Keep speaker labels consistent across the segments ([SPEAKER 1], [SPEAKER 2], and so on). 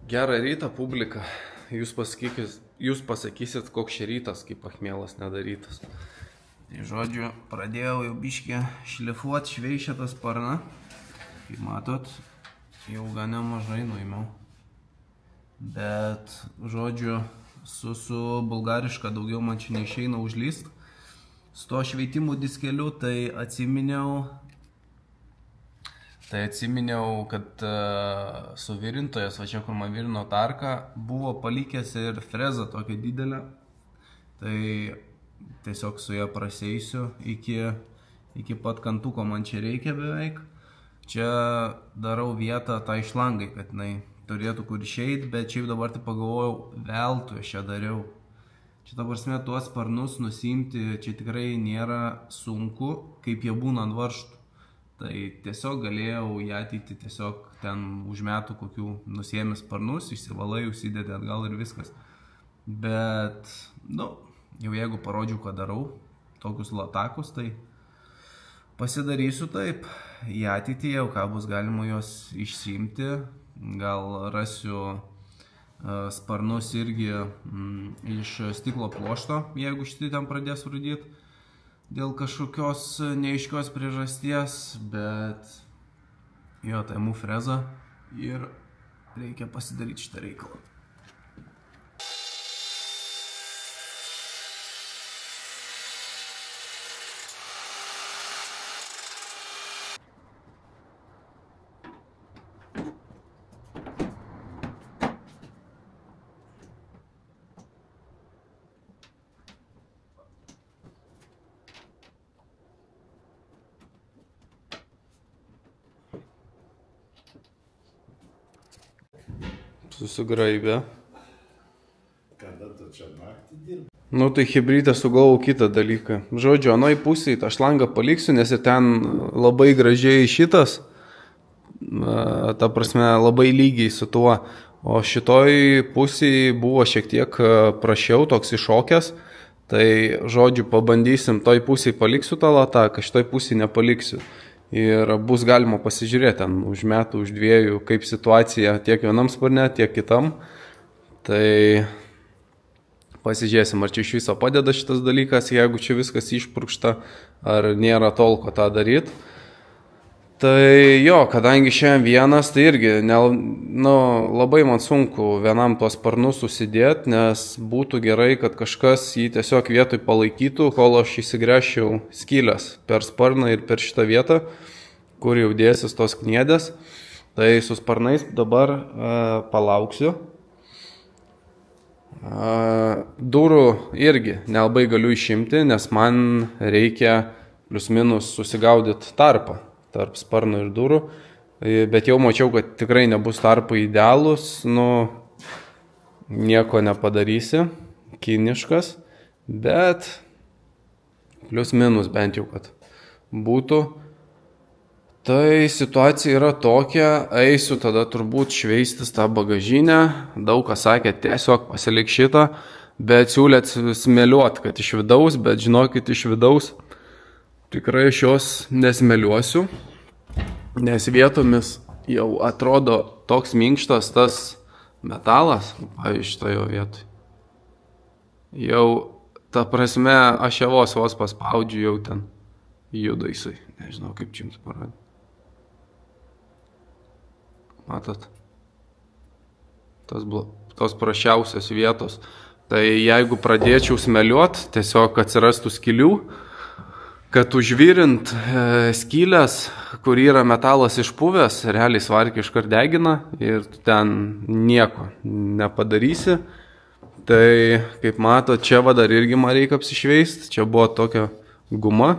[SPEAKER 1] Gerą rytą, publika. Jūs pasakysit, koks čia rytas, kaip pachmielas nedarytas. Tai žodžiu, pradėjau jau biškį šlifuot, šveišę tą sparną. Kaip matot, jau gan nemažai nuėmiau. Bet, žodžiu, su bulgariška daugiau man čia neišeina užlyst. Su to šveitimų diskeliu tai atsiminiau, kad suvirintojas, va čia kur man virino tarką, buvo palikęs ir frezą tokią didelę. Tai tiesiog su ją praseisiu iki pat kantuko, man čia reikia beveik. Čia darau vietą tai šlangai, kad jinai turėtų kur išeit, bet šiaip dabar tai pagalvojau, veltui aš čia dariau. Čia dabar prasme tuos sparnus nusimti, čia tikrai nėra sunku, kaip jie būna ant varžtų. Tai tiesiog galėjau į ateitį tiesiog ten už metų kokių nusiėmė sparnus, išsivalai, užsidėti atgal ir viskas. Bet, jau jeigu parodžiau, ką darau, tokius latakus, tai pasidarysiu taip. Į ateitį jau ką bus galima juos išsiimti, gal rasiu sparnus irgi iš stiklo pluošto, jeigu šitai ten pradės rūdyti. Dėl kažkokios neaiškios priežasties, bet jo, tai mū freza ir reikia pasidaryti šitą reikalą. Susigraibė.
[SPEAKER 2] Kada tu čia naktį dirbi?
[SPEAKER 1] Tai hibrytę sugalvojau kitą dalyką. Žodžiu, anoj pusėj tą šlangą paliksiu, nes ir ten labai gražiai šitas, ta prasme, labai lygiai su tuo. O šitoj pusėj buvo šiek tiek prašiau, toks iššokęs. Tai, žodžiu, pabandysim, toj pusėj paliksiu tą lataką, šitoj pusėj nepaliksiu. Ir bus galima pasižiūrėti ten už metų, už dviejų, kaip situacija tiek vienam sparne, tiek kitam. Tai pasižiūrėsim, ar čia iš viso padeda šitas dalykas, jeigu čia viskas išpurkšta, ar nėra tolko tą daryti. Tai jo, kadangi šiandien vienas, tai irgi labai man sunku vienam tuos sparnus susidėti, nes būtų gerai, kad kažkas jį tiesiog vietoj palaikytų, kol aš įsigręžčiau skylės per sparną ir per šitą vietą, kur jau dėsis tos kniedės. Tai su sparnais dabar palauksiu. Durų irgi nelabai galiu išimti, nes man reikia plius minus susigaudyti tarpą tarp sparno ir durų, bet jau mačiau, kad tikrai nebus tarpai idealūs, nieko nepadarysi, kiniškas, bet plius minus bent jau, kad būtų. Tai situacija yra tokia, eisiu tada turbūt šveistis tą bagažinę, daug kas sakė, tiesiog pasilik šitą, bet siūlėt smėliuot, kad iš vidaus, bet žinokit, iš vidaus tikrai aš jos nesmeliuosiu, nes vietomis jau atrodo toks minkštas tas metalas, pavyzdžiui, šitoje vietoj. Jau, ta prasme, aš jau vos paspaudžiu, jau ten juda jisai. Nežinau, kaip čia jums parodė. Matot? Tos prašiausios vietos. Tai jeigu pradėčiau smeliuot, tiesiog atsirastų skylių, kad užvirint skylės, kur yra metalas išpuvęs, realiai svarkį iškart degina ir ten nieko nepadarysi. Tai, kaip matot, čia dar irgi man reikia apsišveist, čia buvo tokia guma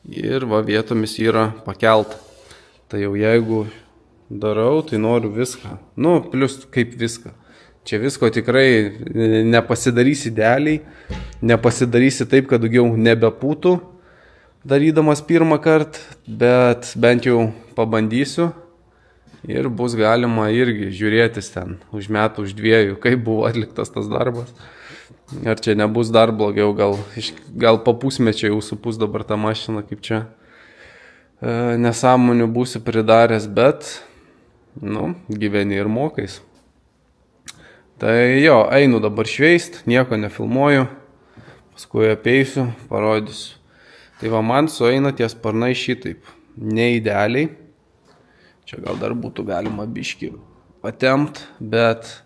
[SPEAKER 1] ir vietomis yra pakelta. Tai jau jeigu darau, tai noriu viską. Plius kaip viską. Čia visko tikrai nepasidarysi idealiai, nepasidarysi taip, kad daugiau nebepūtų, darydamas pirmą kartą, bet bent jau pabandysiu ir bus galima irgi žiūrėtis ten už metų, už dviejų, kaip buvo atliktas tas darbas. Ar čia nebus dar blogiau, gal po pusmečio jau supus dabar tą mašiną, kaip čia nesąmonių būsiu pridaręs, bet gyveni ir mokais. Tai jo, einu dabar šveist, nieko nefilmuoju, paskui apeisiu, parodysiu. Tai va, man sueina tie sparnai šitaip, neidealiai. Čia gal dar būtų galima biškį patempt, bet,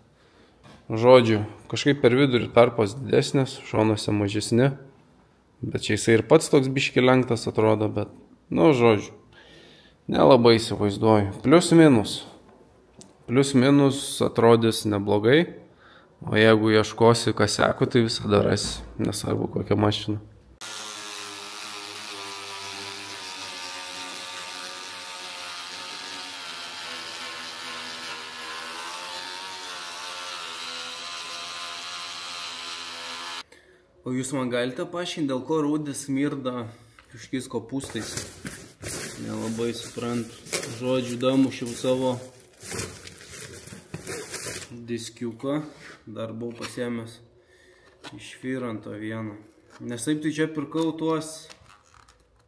[SPEAKER 1] žodžiu, kažkaip per vidurį tarpos didesnės, šonuose mažesni. Bet čia jisai ir pats toks biškį lenktas atrodo, bet, žodžiu, nelabai įsivaizduoju. Plius minus atrodys neblogai, o jeigu ieškosi kasekų, tai visada rasi, nesvarbu kokią mašiną. O jūs man galite paaiškinti, dėl ko rūdis smirda kažkokiais kopūstais? Nelabai suprantu. Žodžiu, damušiau savo diskiuką. Dar buvau pasiėmęs iš Firanto vieną. Nes taip tai čia pirkau tuos,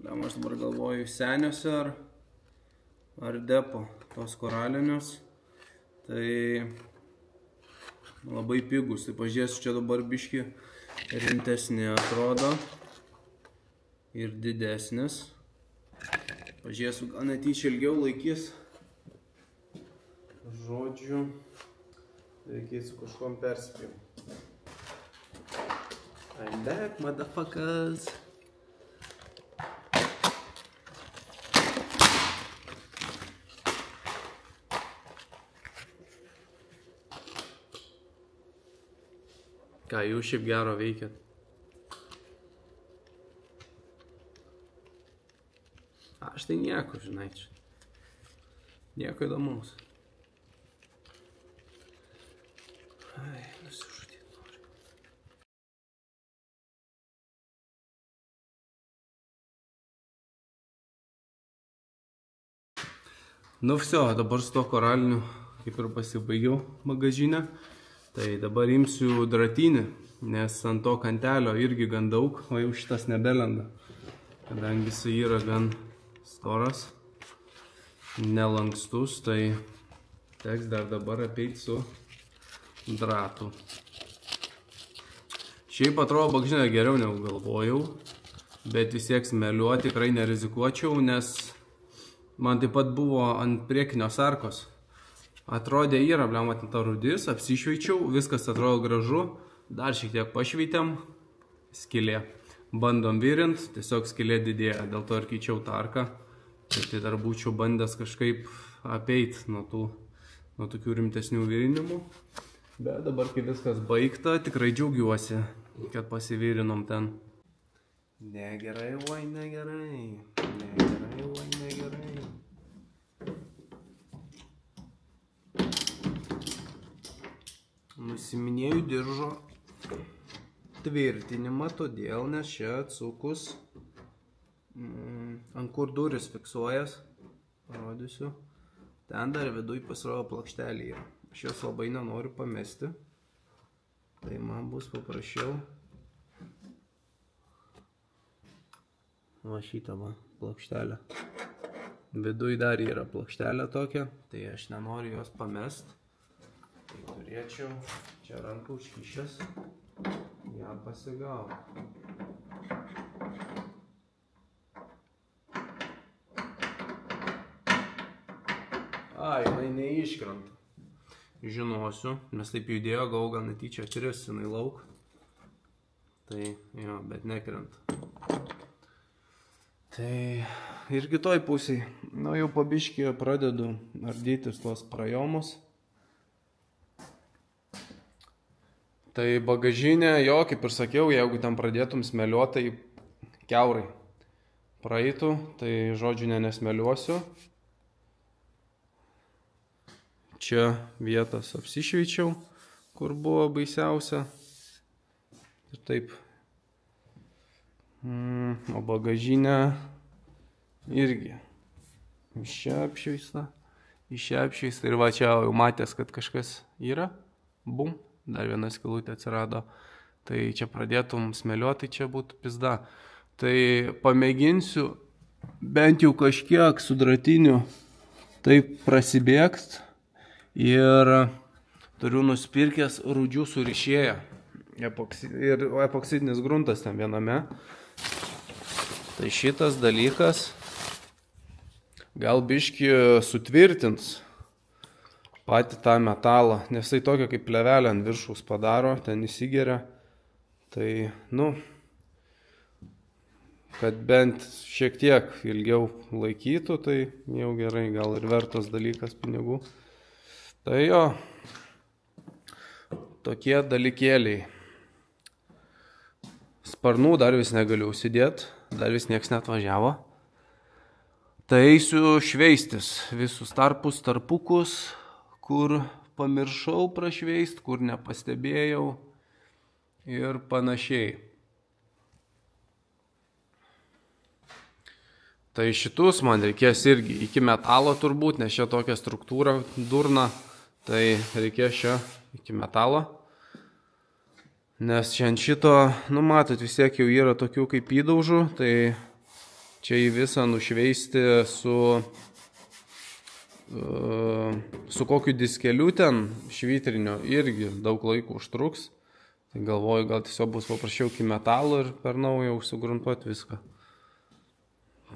[SPEAKER 1] aš dabar galvoju, seniuose ar depo, tos koralinius. Tai labai pigus. Tai pažiūrėsiu, čia dabar biškį rimtesnė atrodo ir didesnis. Pažiūrėsiu, gal netyčia ilgiau laikys. Žodžiu, reikės su kažkom perspėjom. I'm back, motherfuckers. Ką, jūs šiaip gero veikiat? Aš tai nieko, žinai, čia. Nieko įdomaus. Ai, nusižudyti noriu. Vsio, dabar su to koraliniu kaip ir pasibaigiau bagažinę. Tai dabar imsiu dratinį, nes ant to kantelio irgi gan daug, o jau šitas nebelenda. Kadangi jisai yra gan storas, nelankstus, tai teks dar dabar apeiti su dratu. Šiaip atrodo bagažinė geriau negu galvojau, bet vis tiek smėliuoti tikrai nerizikuočiau, nes man taip pat buvo ant priekinio sarkos. Atrodė yra, ta rūdis, apsišveičiau, viskas atrodo gražu, dar šiek tiek pašveitėm, skylė. Bandom virint, tiesiog skylė didėja, dėl to ir keičiau tarką. Tai dar būčiau bandęs kažkaip apeit nuo tokių rimtesnių virinimų. Bet dabar, kai viskas baigta, tikrai džiaugiuosi, kad pasivirinom ten. Negerai, oi, negerai. Negerai, oi, negerai. Nusiminėjau diržo tvirtinimą, todėl, nes čia atsukus, ant kur duris fiksuojas, parodysiu, ten dar viduj pasirodo plokštelė yra. Aš jos labai nenoriu pamesti, tai man bus paprašiau. Va šitą va, plokštelę. Viduj dar yra plokštelė tokia, tai aš nenoriu jos pamest. Tai turėčiau čia rankų užkišęs, ją pasigauti. Ai, jinai neiškrenta. Žinosiu, nes taip judėjo, gal netyčia kris jinai lauk. Tai jo, bet nekrenta. Tai ir kitoj pusėj, jau pabiškį pradedu ardytis tuos prajomus. Tai bagažinė, jo, kaip ir sakiau, jeigu ten pradėtum smėliuot, tai kiaurai praeitų, tai žodžiu nesmėliuosiu. Čia vietas apsišveičiau, kur buvo baisiausia. Ir taip. O bagažinė irgi iš čia apšveista. Ir va čia jau matęs, kad kažkas yra. Bum. Dar viena skylutė atsirado, tai čia pradėtum smėliuoti, tai čia būtų pizda. Tai pamėginsiu bent jau kažkiek su dratiniu taip prasibėgt ir turiu nusipirkęs rūdžių surišėją. Ir epoksidinis gruntas ten viename. Tai šitas dalykas gal biškį sutvirtins patį tą metalą, nes tai tokia kaip plevelė ant viršaus padaro, ten įsigeria. Tai, kad bent šiek tiek ilgiau laikytų, tai jau gerai, gal ir vertas dalykas pinigų. Tai jo, tokie dalykėliai. Sparnų dar vis negaliu užsidėti, dar vis nieks neatvažiavo. Tai eisiu šveistis visus tarpus, tarpukus, kur pamiršau prašveist, kur nepastebėjau ir panašiai. Tai šitus man reikės irgi iki metalo turbūt, nes čia tokia struktūra durna, tai reikės čia iki metalo. Nes čia ant šito, matot, vis tiek jau yra tokių kaip įdaužų, tai čia į visą nušveisti su kokiu diskeliu ten švitrinio irgi daug laiko užtruks. Tai galvoju, gal tiesiog bus paprašiau iki metalo ir per naują užsigruntuoti viską.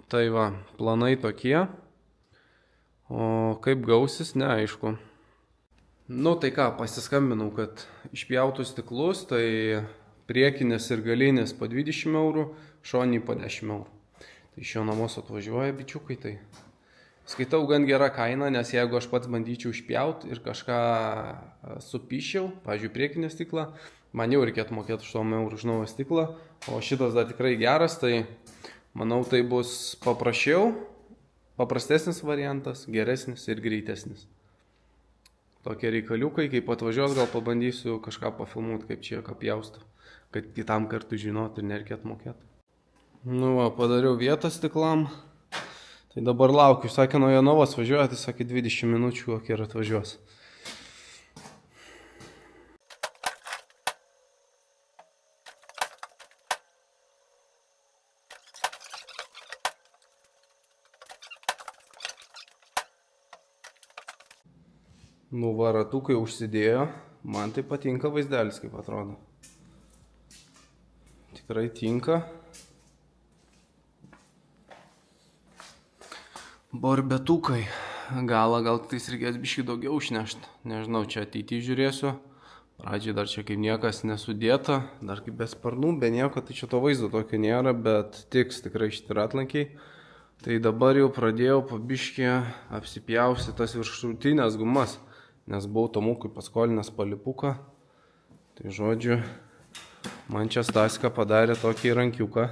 [SPEAKER 1] Tai va, planai tokie. O kaip gausis, neaišku. Tai ką, pasiskambinau, kad išpjautų stiklus, tai priekinis ir galinis po 20 eurų, šoniai po 10 eurų. Tai iš jo namos atvažiuoja bičiukai, tai skaitau gan gerą kainą, nes jeigu aš pats bandyčiau išpjauti ir kažką supyšiau, pavyzdžiui, priekinį stiklą, man jau reikėtų mokėti 8 eurų už naują stiklą, o šitas dar tikrai geras, tai manau, tai bus paprastesnis variantas, geresnis ir greitesnis. Tokie reikaliukai, kaip atvažiuos, gal pabandysiu kažką pafilmuoti, kaip čia pjausto, kad kitam kartu žinot ir nereikėtų mokėti. Padariau vietą stiklam. Tai dabar laukiu, sakė, nuo Jonavos važiuoja, tai sakė 20 minučių kokie ir atvažiuos. Ratukai užsidėjo, man tai patinka vaizdelis, kaip atrodo. Tikrai tinka. Borbetukai. Gal tais reikės biškį daugiau užnešti. Nežinau, čia ateityje žiūrėsiu. Pradžiai dar čia kaip niekas nesudėta. Dar kaip be sparnų, be nieko, tai čia to vaizdo tokio nėra, bet tiks tikrai šitie ratlankiai. Tai dabar jau pradėjau pabiškį apsipjausti tas viršutinės gumas, nes buvau Tomukui paskolinęs palipuką. Tai žodžiu, man čia Staska padarė tokį rankiuką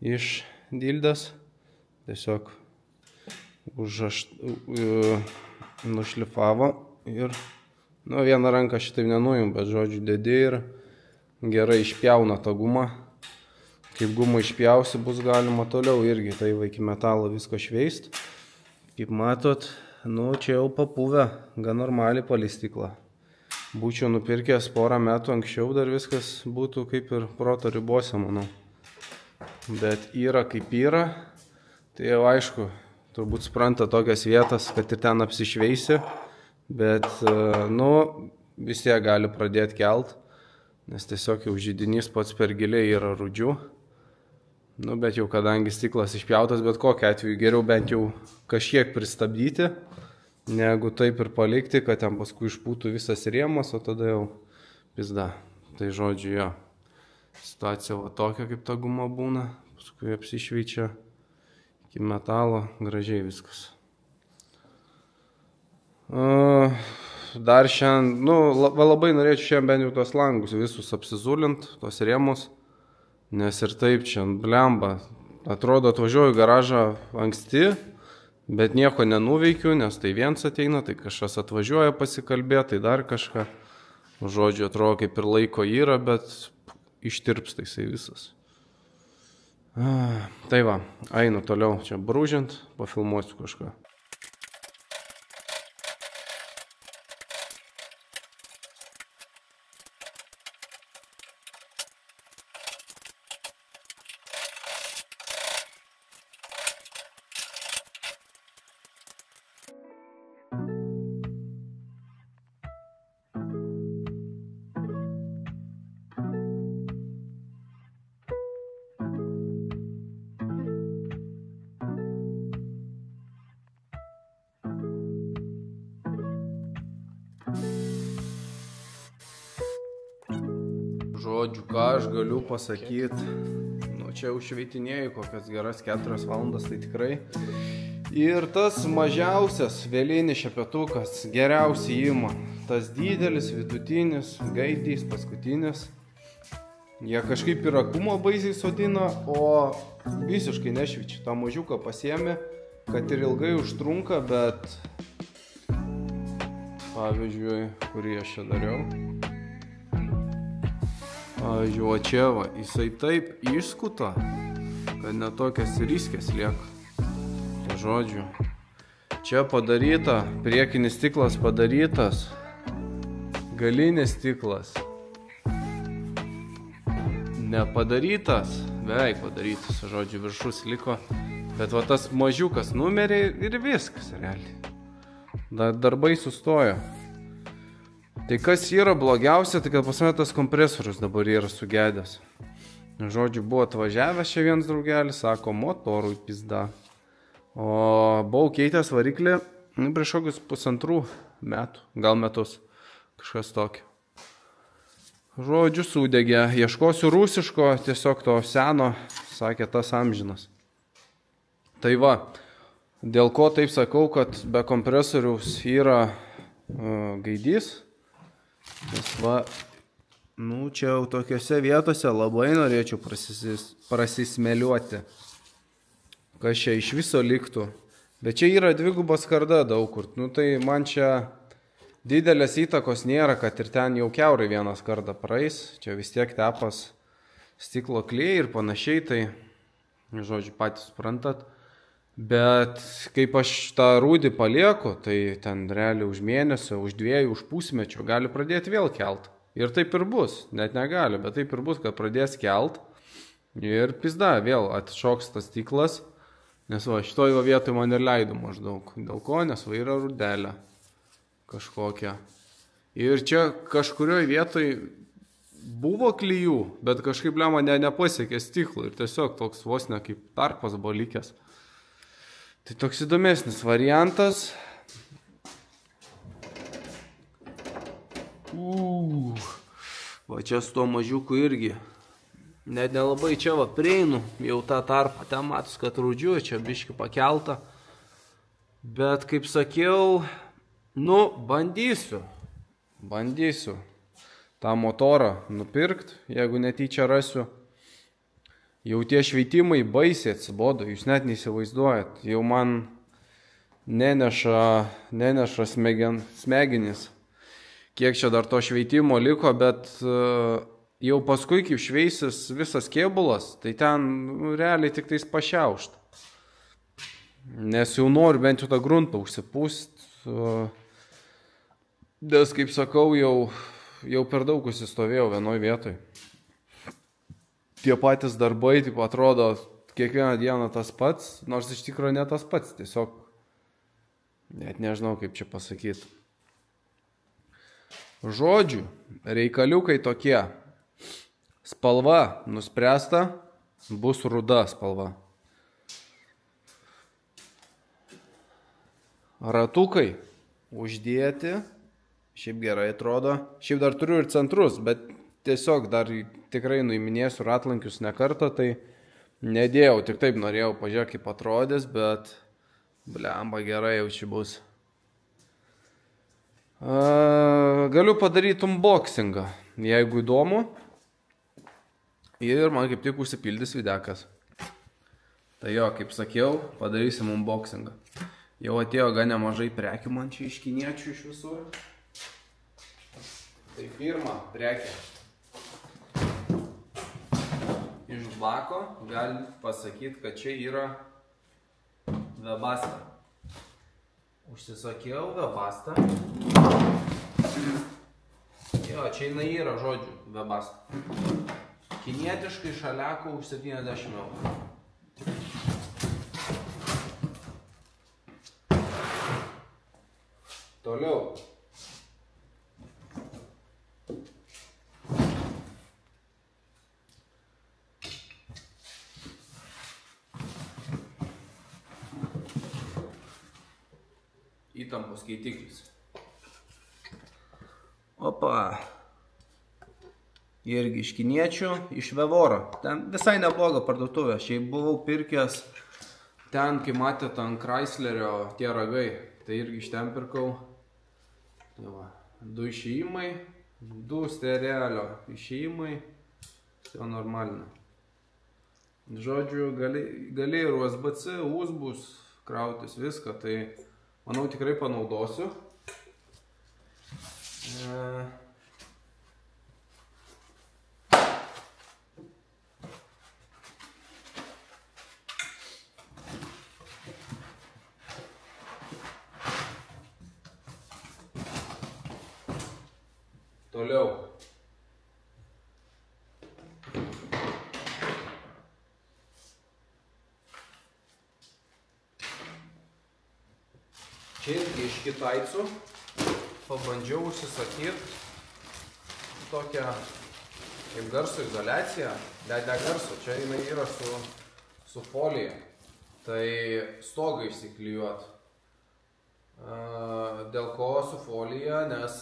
[SPEAKER 1] iš dildės. Tiesiog nušlifavo ir vieną ranką šitaip nenujum, bet žodžiu dedi ir gerai išpjauna tą gumą. Kaip gumą išpjausi, bus galima toliau irgi tai iki metalo viską šveist. Kaip matot, čia jau papuvę, gan normaliai palistiklą. Būčiau nupirkęs porą metų anksčiau, dar viskas būtų kaip ir proto ribose, manau. Bet yra kaip yra. Tai jau aišku, turbūt supranta tokias vietas, kad ir ten apsišveisi, bet, vis tiek gali pradėti kelt, nes tiesiog jau židinys pats per giliai yra rūdžių. Bet jau kadangi stiklas išpjautas, bet kokiu atveju geriau bent jau kažkiek pristabdyti, negu taip ir palikti, kad ten paskui išpūtų visas rėmas, o tada jau pizda. Tai žodžiu, jo, situacija va tokia, kaip ta guma būna, paskui apsišveičia. Iki metalo, gražiai viskas. Dar šiandien, labai norėčiau šiandien bent jau tos langus visus apsizulint, tos rėmus, nes ir taip čia blemba. Atrodo, atvažiuoju garažą anksti, bet nieko nenuveikiu, nes tai viens ateina, tai kažkas atvažiuoja pasikalbėti, tai dar kažką. Žodžiu, atrodo, kaip ir laiko yra, bet ištirpsta jisai visas. Tai va, einu toliau čia brūžint, pafilmuosiu kažką. Žodžiu, ką aš galiu pasakyti, nu čia jau šveitinėjau kokias geras 4 valandas, tai tikrai. Ir tas mažiausias vėlinis šepetukas geriausiai ima. Tas didelis, vidutinis, gaidys, paskutinis. Jie kažkaip ir akumo baisiai sodina, o visiškai nešvičia. Ta mažiuką pasiėmė, kad ir ilgai užtrunka, bet pavyzdžiui, kurį aš čia dariau. Pavyzdžiui, o čia va, jisai taip išskuta, kad netokias riskės lieka. Žodžiu, čia padaryta, priekinis stiklas padarytas, galinis stiklas nepadarytas, beveik padarytas, žodžiu, viršus liko, bet va tas mažiukas numerė ir viskas realiai. Darbai sustojo. Tai kas yra blogiausia, tai kad pas mane tas kompresorius dabar yra sugedęs. Žodžiu, buvo atvažiavęs čia vienas draugelis, sako, motorui pizda. O buvau keitęs variklį prieš kokius 1,5 metų, gal metus, kažkas tokio. Žodžiu, sudegė, ieškosiu rusiško, tiesiog to seno, sakė, tas amžinas. Tai va, dėl ko taip sakau, kad be kompresoriaus yra gaidys, nes va, nu čia jau tokiose vietose labai norėčiau prasismeliuoti. Kas čia iš viso liktų. Bet čia yra dviguba skarda daug kur. Nu tai man čia didelės įtakos nėra, kad ir ten jau kiaurai vieną skardą praeis. Čia vis tiek tepas stiklo klėjai ir panašiai, tai, žodžiu, patys suprantat. Bet kaip aš tą rūdį palieku, tai ten realiai už mėnesio, už 2, už pusmečio gali pradėti vėl kelt. Ir taip ir bus, net negali, bet taip ir bus, kad pradės kelt. Ir pizda, vėl atšoks tas stiklas. Nes va, šitoj vietoj man ir leido maždaug. Dėl ko? Nes va yra rudelė kažkokia. Ir čia kažkurioje vietoj buvo klijų, bet kažkaip lema nepasiekė stiklų. Ir tiesiog toks vos ne kaip tarpas buvo likęs. Tai toks įdomesnis variantas. Va čia su tuo mažiuku irgi. Net nelabai čia va prieinu, jau tą tarpą, ten matus, kad rūdžiu, čia biški pakelta. Bet kaip sakiau, nu, bandysiu tą motorą nupirkt, jeigu netyčia rasiu. Jau tie šveitimai baisiai atsibodo, jūs net neįsivaizduojat, jau man neneša smegenis. Kiek čia dar to šveitimo liko, bet jau paskui, kaip šveisis visas kėbulas, tai ten realiai tik tais pašiaušta. Nes jau noriu bent jau tą gruntą užsipūst. Nes, kaip sakau, jau per daug užsistovėjau vienoj vietoj. Tie patys darbai, taip atrodo, kiekvieną dieną tas pats, nors iš tikrųjų ne tas pats, tiesiog net nežinau, kaip čia pasakyti. Žodžiu, reikaliukai tokie. Spalva nuspręsta, bus ruda spalva. Ratukai uždėti, šiaip gerai atrodo. Šiaip dar turiu ir centrus, bet tiesiog dar tikrai nuiminėsiu ratlankius ne kartą, tai nedėjau, tik taip norėjau pažiūrėti, kaip atrodys, bet blemba gerai jau čia bus. Galiu padaryti unboxingą, jeigu įdomu. Ir man kaip tik užsipildys videkas. Tai jo, kaip sakiau, padarysim unboxingą. Jau atėjo gan nemažai prekių man čia iš kiniečių iš visur. Tai pirma prekė. Iš bako galim pasakyti, kad čia yra Webasto. Užsisakiau Webasto. Jo, čia jinai yra žodžiu Webasto. Kinietiškai šaliako už 70 eurų. Toliau. Įtampos skaitiklis. Opa. irgi iš kiniečių, iš Vevoro. Ten visai nebloga parduotuvė. Šiaip buvau pirkęs ten, kai matėte ant Chryslerio tie ragai. Tai irgi iš ten pirkau. Tai va, 2 išėjimai, 2 sterelio išėjimai. Tai normalina. Žodžiu, gali ir USB-C, USB-us krautis viską. Tai manau tikrai panaudosiu. Toliau. Čia irgi iš kitaicų pabandžiau užsisakyti tokią kaip garso izoliaciją, bet ne garso, čia jinai yra su folija, tai stogą išsiklijuot. Dėl ko su folija, nes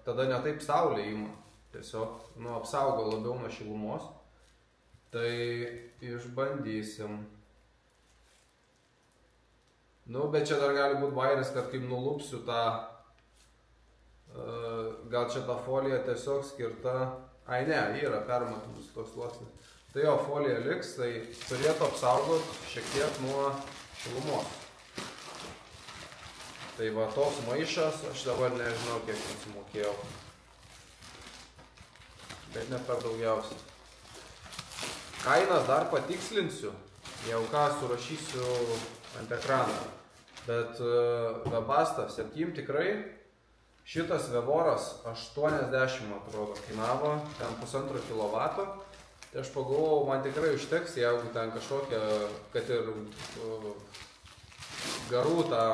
[SPEAKER 1] tada ne taip saulė ima, tiesiog apsaugo labiau nuo šilumos, tai išbandysim. Bet čia dar gali būti bairis, kad kaip nulupsiu tą, gal čia ta folija tiesiog skirta, ne, yra permatomas toks sluoksnis. Tai jo, folija liks, tai turėtų apsaugoti šiek tiek nuo šilumos. Tai va, toks maišas, aš dabar nežinau, kiek susimokėjau. Bet ne per daugiausiai. Kainas dar patikslinsiu, jau ką surašysiu ant ekraną. Bet Webasto 7 tikrai, šitas Vevoras 80 atrodo kainavo, ten 1,5 kW. Tai aš pagalvojau, man tikrai užteks, jeigu ten kažkokia, kad ir garų tą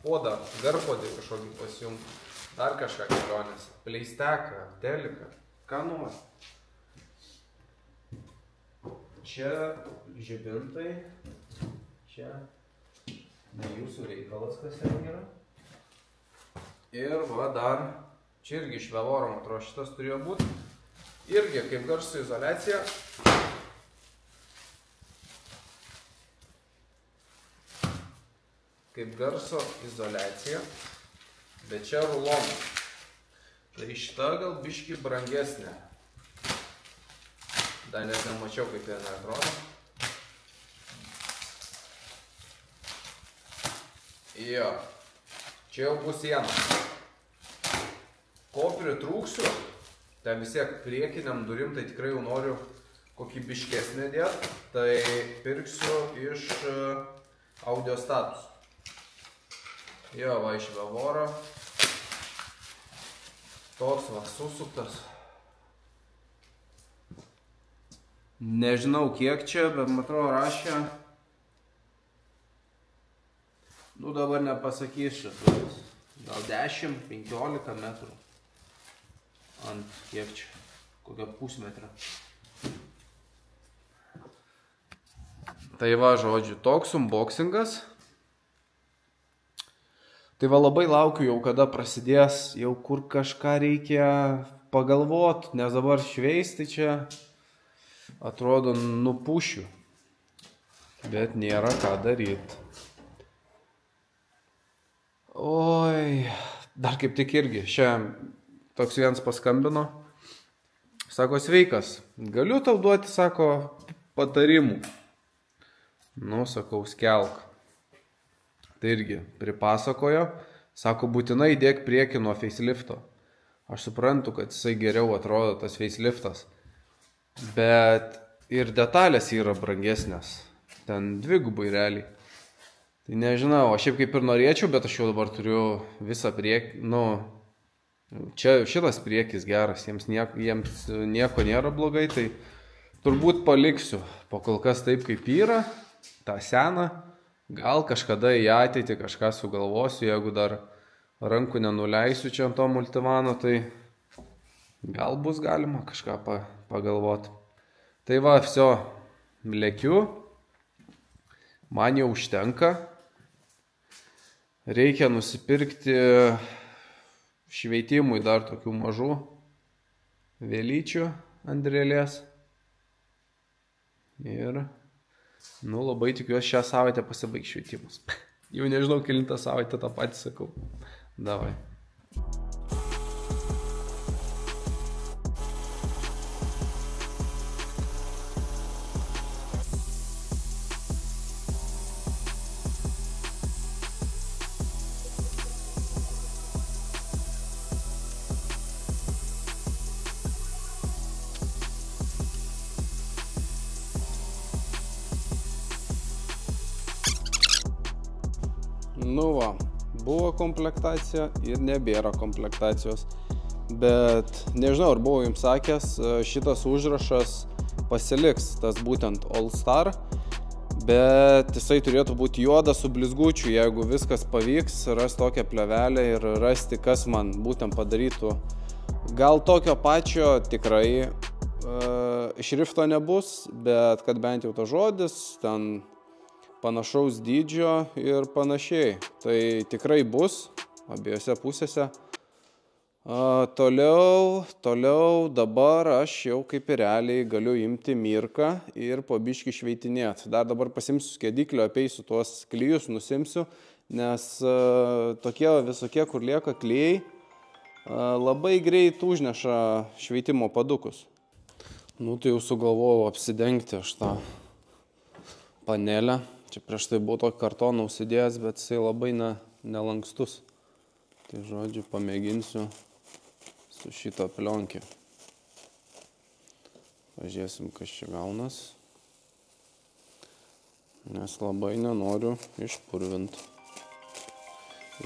[SPEAKER 1] podą, garpodį kažkokį pasijungti, dar kažką kelionės, pleisteką, teliką, ką nori. Čia žibintai, čia ne jūsų reikalas, kas ten yra. Ir va dar, čia irgi iš Vevoro, man atrodo, šitas turėjo būti. Irgi kaip garso izoliacija. Kaip garso izoliacija, bet čia rulonai. Tai šita gal biškį brangesnė. Dar net nemačiau, kaip jie atrodo. Jo, čia jau bus siena. Ko pritrūksiu, ten vis tiek priekiniam durim, tai tikrai jau noriu kokybiškesnį dėt, tai pirksiu iš Audiostatus. Jo, va, iš Vevoro. Toks va, susuktas. Nežinau kiek čia, bet man atrodo rašė. Dabar nepasakysiu, gal 10-15 metrų. Ant kiek čia, kokią pusmetrą. Tai va, žodžiu, toks unboxingas. Tai va, labai laukiu jau, kada prasidės, jau kur kažką reikia pagalvot, nes dabar šveisti čia atrodo nupušiu, bet nėra ką daryti. Oi, dar kaip tik irgi, šiandien toks vienas paskambino, sako, sveikas, galiu tau duoti, sako, patarimų. Sakau, skelk. Tai irgi pripasakojo, sako, būtinai dėk priekį nuo facelifto. Aš suprantu, kad jisai geriau atrodo tas faceliftas, bet ir detalės yra brangesnės, ten dvigubai realiai. Tai nežinau, aš šiaip kaip ir norėčiau, bet aš jau dabar turiu visą priekį, čia šitas priekis geras, jiems nieko nėra blogai, tai turbūt paliksiu, po kol kas taip kaip yra, tą seną, gal kažkada į ateitį kažką sugalvosiu, jeigu dar rankų nenuleisiu čia ant to multivano, tai gal bus galima kažką pagalvoti. Tai va, viso, lėkiu, man jau užtenka. Reikia nusipirkti šveitimui dar tokių mažų vėlyčių, ant drėlės. Ir, labai tikiuosi šią savaitę pasibaigs švietimus. Jau nežinau, kelintą savaitę tą patį sakau. Davai. Buvo komplektacija ir nebėra komplektacijos. Bet nežinau, ar buvau jums sakęs, šitas užrašas pasiliks, tas būtent All Star. Bet jisai turėtų būti juodas su blizgučiu, jeigu viskas pavyks, rasti tokią plevelę ir rasti, kas man būtent padarytų. Gal tokio pačio tikrai šrifto nebus, bet kad bent jau tas žodis, ten panašaus dydžio ir panašiai. Tai tikrai bus abiejose pusėse. Toliau dabar aš jau kaip ir realiai galiu imti mirką ir po biškį šveitinėti. Dar dabar pasimsiu skėdiklio, apeisiu tuos klijus, nusimsiu, nes tokie visokie, kur lieka klijai, labai greit užneša šveitimo padukus. Tai jau sugalvojau apsidengti aš tą panelę. Čia prieš tai buvo tokį kartoną užsidėjęs, bet jisai labai nelankstus. Tai žodžiu, pamėginsiu su šitą plionkį. Pažiūrėsim, kas čia gaunas. Nes labai nenoriu išpurvinti.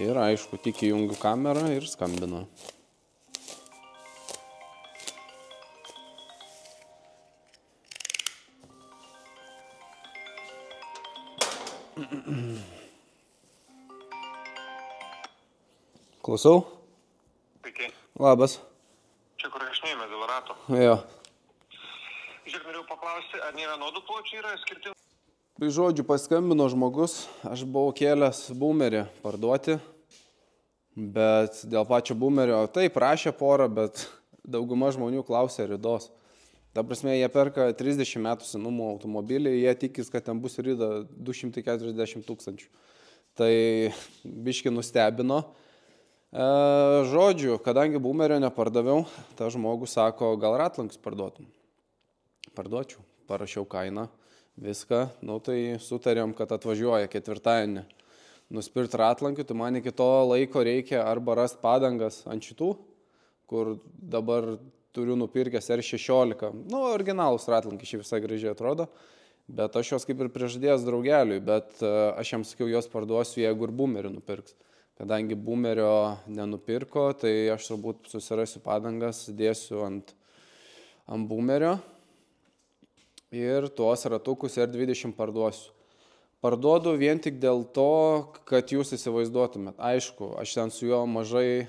[SPEAKER 1] Ir aišku, tik įjungiu kamerą ir skambinu. Klausau?
[SPEAKER 3] Sveiki.
[SPEAKER 1] Labas.
[SPEAKER 3] Čia kur rašinėjame dėl rato.
[SPEAKER 1] Jo.
[SPEAKER 3] Žiūrėk, norėjau paklausti, ar ne vienodų pločių yra skirtingų?
[SPEAKER 1] Tai žodžiu, paskambino žmogus, aš buvau kėlęs boomerį parduoti, bet dėl pačio boomerio, taip, rašė porą, bet dauguma žmonių klausė ridos. Ta prasme, jie perka 30 metų senumo automobilį, jie tikis, kad ten bus rida 240 000. Tai biški nustebino. Žodžiu, kadangi boomerio nepardaviau, ta žmogus sako, gal ratlankius parduotum. Parduočiau, parašiau kainą, viską, tai sutarėm, kad atvažiuoja ketvirtadienį nuspirti ratlankių, tai man iki to laiko reikia arba rasti padangas ant šitų, kur dabar turiu nupirkęs R16, originalus ratlankiai šį visai gražiai atrodo, bet aš jos kaip ir prižadėjęs draugeliui, bet aš jam sakiau, jos parduosiu, jeigu ir boomerį nupirks. Kadangi boomerio nenupirko, tai aš turbūt susirasiu padangas, dėsiu ant boomerio ir tuos ratukus R20 parduosiu. Parduodu vien tik dėl to, kad jūs įsivaizduotumėt. Aišku, aš ten su juo mažai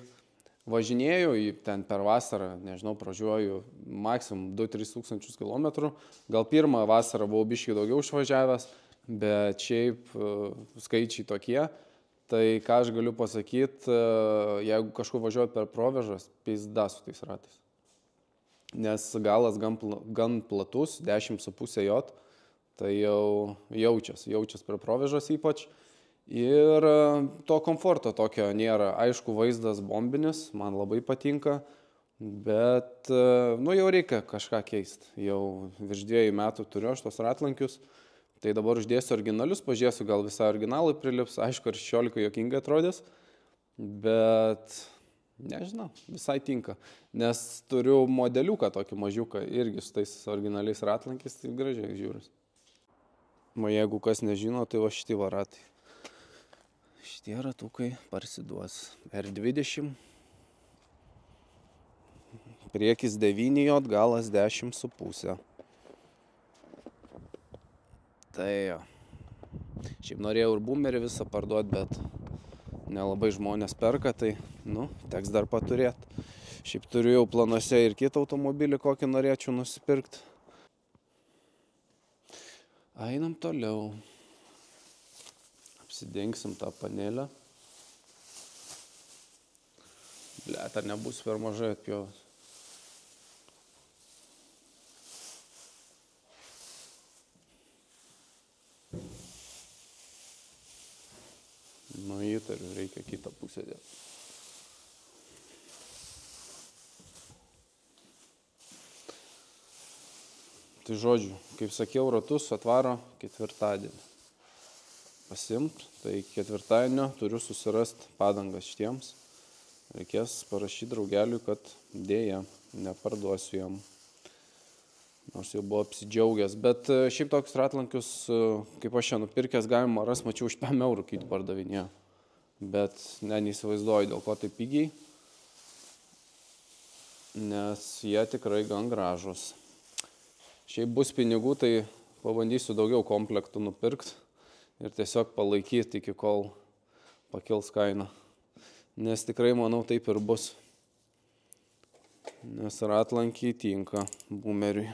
[SPEAKER 1] važinėjau, ten per vasarą, nežinau, pražiuoju maksimum 2-3 tūkstančius kilometrų. Gal pirmą vasarą buvau biškį daugiau išvažiavęs, bet šiaip skaičiai tokie. Tai ką aš galiu pasakyti, jeigu kažkur važiuoju per provežas, pizda su tais ratais. Nes galas gan platus, 10,5 J, tai jau jaučias per provežas ypač. Ir to komforto tokio nėra. Aišku, vaizdas bombinis, man labai patinka, bet jau reikia kažką keisti. Jau virš 2 metų turiu aš tos ratlankius. Tai dabar uždėsiu originalius, pažiūrėsiu, gal visai originalai prilips. Aišku, ir 16 juokingai atrodys, bet nežinau, visai tinka. Nes turiu modeliuką tokį mažiuką irgi su tais originaliais ratlankiais, tai gražiai žiūris. Jeigu kas nežino, tai va šitie ratai. Šitie ratukai parsiduos. R20, priekis 9 J, galas 10,5. Tai jo. Šiaip norėjau ir boomerį visą parduoti, bet nelabai žmonės perka, tai, teks dar paturėti. Šiaip turiu jau planuose ir kitą automobilį, kokį norėčiau nusipirkti. Einam toliau. Apsidengsim tą panelę. Blet, ar nebus per mažai atpjovęs? Nu, įtariu, reikia kitą pusę dėti. Tai žodžiu, kaip sakiau, ratus atvaro ketvirtadienį. Pasimt, tai ketvirtadienio turiu susirasti padangas šitiems. Reikės parašyti draugeliui, kad dėja, neparduosiu jam. Nors jau buvo apsidžiaugęs. Bet šiaip toks ratlankius, kaip aš čia nupirkęs, galima ras, mačiau, už 5 eurų kitį pardavinėjo. Bet neįsivaizduoju, dėl ko tai pigiai. Nes jie tikrai gan gražus. Šiaip bus pinigų, tai pabandysiu daugiau komplektų nupirkti ir tiesiog palaikyti iki kol pakils kaina. Nes tikrai, manau, taip ir bus. Nes ratlankiai tinka boomeriui.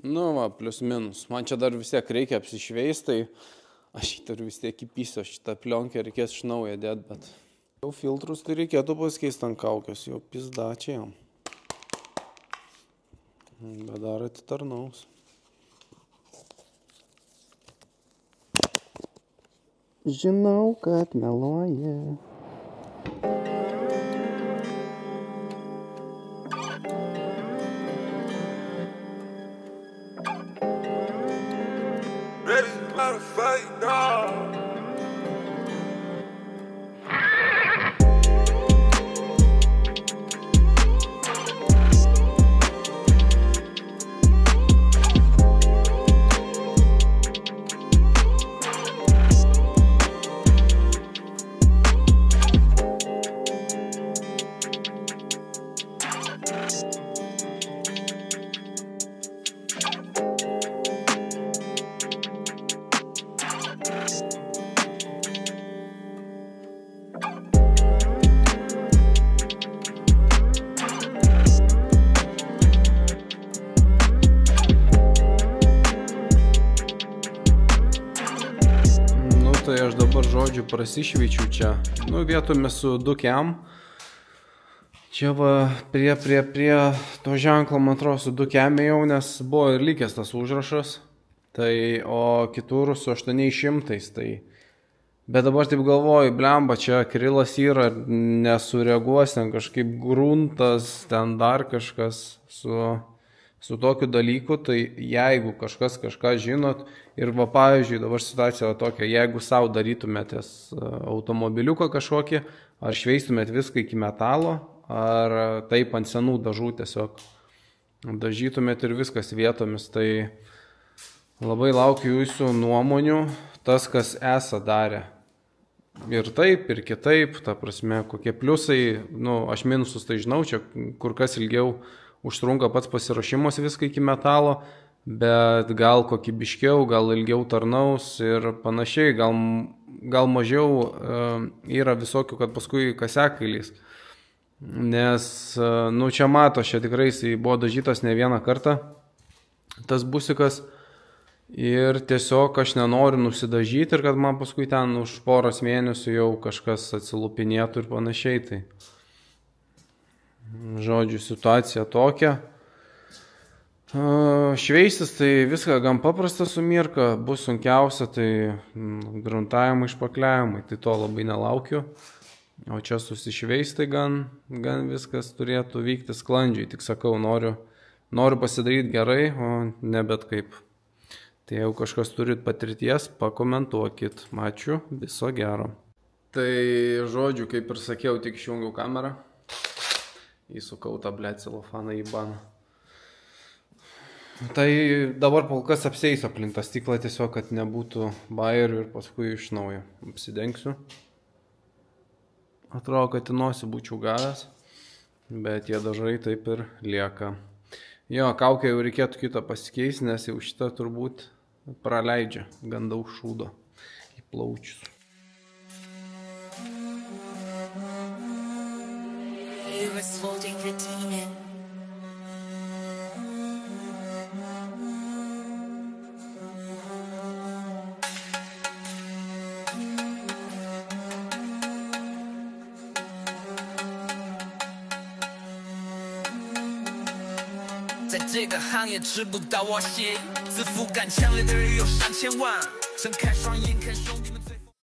[SPEAKER 1] Nu, va, plius minus. Man čia dar vis tiek reikia apsišveist, tai aš jį turiu vis tiek įpysio. Šitą plionkę reikės iš naujo dėti, bet jau filtrus tai reikėtų pasikeisti ant kaukės, jau pizdačiai jam. Bet dar atitarnaus. Žinau, kad meluoja. Tai aš dabar, žodžiu, prasišveičiu čia. Nu, vietomis su dukiam. Čia va, prie to ženklo, man atrodo, su dukiam jau, nes buvo ir likęs tas užrašas. Tai, o kitur su 800, tai. Bet dabar taip galvoju, blemba, čia akrilas yra, nesureaguos, ten kažkaip gruntas, ten dar kažkas su tokiu dalyku, tai jeigu kažkas kažką žinot, ir va, pavyzdžiui, dabar situacija tokia, jeigu savo darytumėtės automobiliuką kažkokį, ar šveistumėt viską iki metalo, ar taip ant senų dažų tiesiog dažytumėt ir viskas vietomis, tai labai laukiu jūsų nuomonių, tas, kas esą darė. Ir taip, ir kitaip, ta prasme, kokie pliusai, nu, aš minusus tai žinau, čia kur kas ilgiau užtrunka pats pasiruošimas viską iki metalo, bet gal kokybiškiau, gal ilgiau tarnaus ir panašiai, gal mažiau yra visokių, kad paskui kasiakailys. Nes, nu, čia mato, čia tikrai jisai buvo dažytas ne vieną kartą, tas busikas, ir tiesiog aš nenoriu nusidažyti ir kad man paskui ten už poros mėnesių jau kažkas atsilupinėtų ir panašiai. Tai, žodžiu, situacija tokia. Šveistis tai viską gan paprasta su Mirka, bus sunkiausia tai gruntavimai, išpakliavimai, tai to labai nelaukiu. O čia susišveistai gan viskas turėtų vykti sklandžiai, tik sakau, noriu pasidaryti gerai, o ne bet kaip. Tai jeigu kažkas turit patirties, pakomentuokit. Ačiū, viso gero. Tai žodžiu, kaip ir sakiau, tik išjungiau kamerą. Įsukau tą celofaną į baną. Tai dabar polkas apseisiu aplink tą stiklą tiesiog, kad nebūtų bajerių ir paskui iš naujo apsidengsiu. Atrodo, kad į nosį būčiau gavęs, bet tie dažai taip ir lieka. Jo, kaukę jau reikėtų kitą pasikeisti, nes jau šitą turbūt praleidžia gan daug šūdo į plaučius.
[SPEAKER 4] 在这个行业吃不到我血，自负感强烈的人有上千万，睁开双眼看兄弟们。